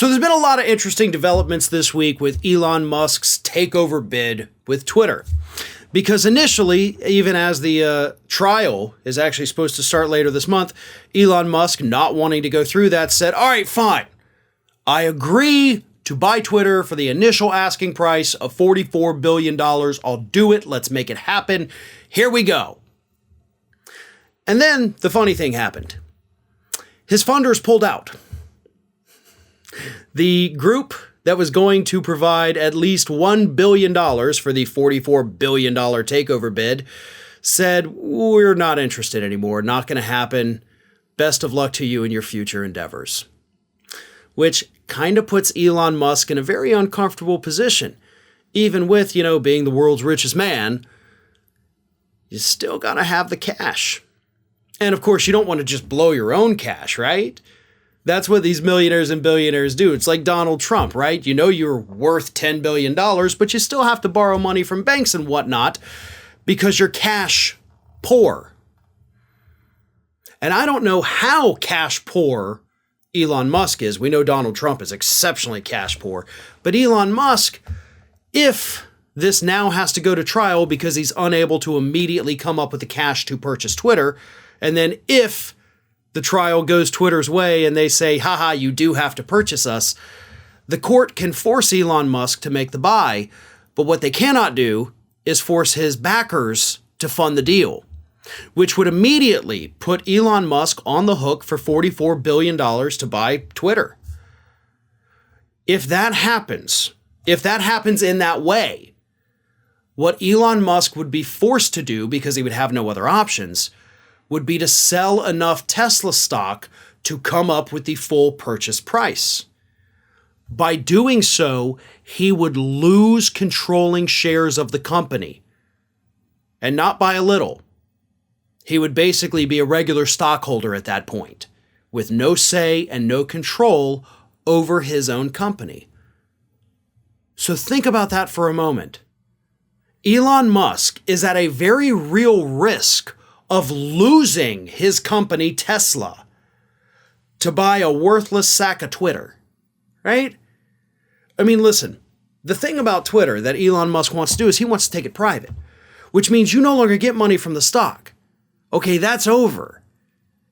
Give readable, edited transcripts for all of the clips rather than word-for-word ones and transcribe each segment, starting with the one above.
So there's been a lot of interesting developments this week with Elon Musk's takeover bid with Twitter. Because initially, even as the trial is actually supposed to start later this month, Elon Musk, not wanting to go through that, said, all right, fine. I agree to buy Twitter for the initial asking price of $44 billion. I'll do it. Let's make it happen. Here we go. And then the funny thing happened. His funders pulled out. The group that was going to provide at least $1 billion for the $44 billion takeover bid said, we're not interested anymore. Not going to happen. Best of luck to you in your future endeavors. Which kind of puts Elon Musk in a very uncomfortable position. Even with, being the world's richest man, you still got to have the cash. And of course, you don't want to just blow your own cash, right? That's what these millionaires and billionaires do. It's like Donald Trump, right? You know you're worth $10 billion, but you still have to borrow money from banks and whatnot because you're cash poor. And I don't know how cash poor Elon Musk is. We know Donald Trump is exceptionally cash poor. But Elon Musk, if this now has to go to trial because he's unable to immediately come up with the cash to purchase Twitter, and then if the trial goes Twitter's way and they say, haha, you do have to purchase us, the court can force Elon Musk to make the buy, but what they cannot do is force his backers to fund the deal, which would immediately put Elon Musk on the hook for $44 billion to buy Twitter. If that happens in that way, what Elon Musk would be forced to do, because he would have no other options, would be to sell enough Tesla stock to come up with the full purchase price. By doing so, he would lose controlling shares of the company. And not by a little. He would basically be a regular stockholder at that point, with no say and no control over his own company. So think about that for a moment. Elon Musk is at a very real risk of losing his company, Tesla, to buy a worthless sack of Twitter, right? I mean, listen, the thing about Twitter that Elon Musk wants to do is he wants to take it private, which means you no longer get money from the stock. Okay, that's over.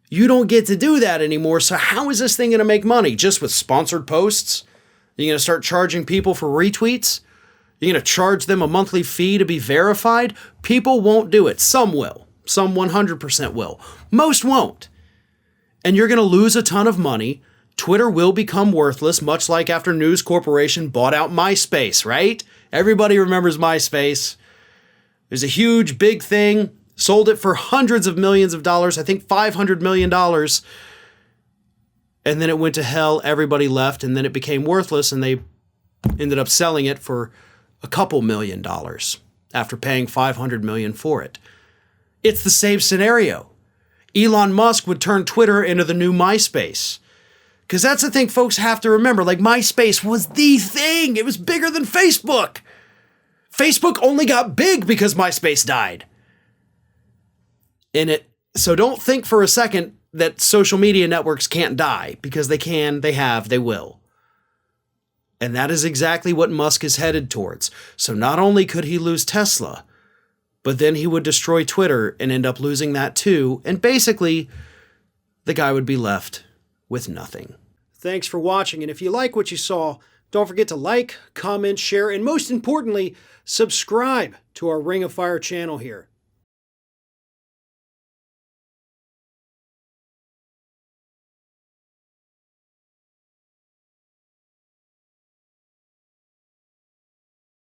You don't get to do that anymore, so how is this thing going to make money? Just with sponsored posts? You're going to start charging people for retweets? You're going to charge them a monthly fee to be verified? People won't do it. Some will. Some 100% will. Most won't. And you're going to lose a ton of money. Twitter will become worthless, much like after News Corporation bought out MySpace, right? Everybody remembers MySpace. There's a huge, big thing. Sold it for hundreds of millions of dollars. I think $500 million. And then it went to hell. Everybody left. And then it became worthless. And they ended up selling it for a couple $1 million after paying $500 million for it. It's the same scenario. Elon Musk would turn Twitter into the new MySpace. Because that's the thing folks have to remember. Like, MySpace was the thing. It was bigger than Facebook. Facebook only got big because MySpace died. So don't think for a second that social media networks can't die, because they can, they have, they will. And that is exactly what Musk is headed towards. So not only could he lose Tesla, but then he would destroy Twitter and end up losing that too. And basically, the guy would be left with nothing. Thanks for watching. And if you like what you saw, don't forget to like, comment, share, and most importantly, subscribe to our Ring of Fire channel here.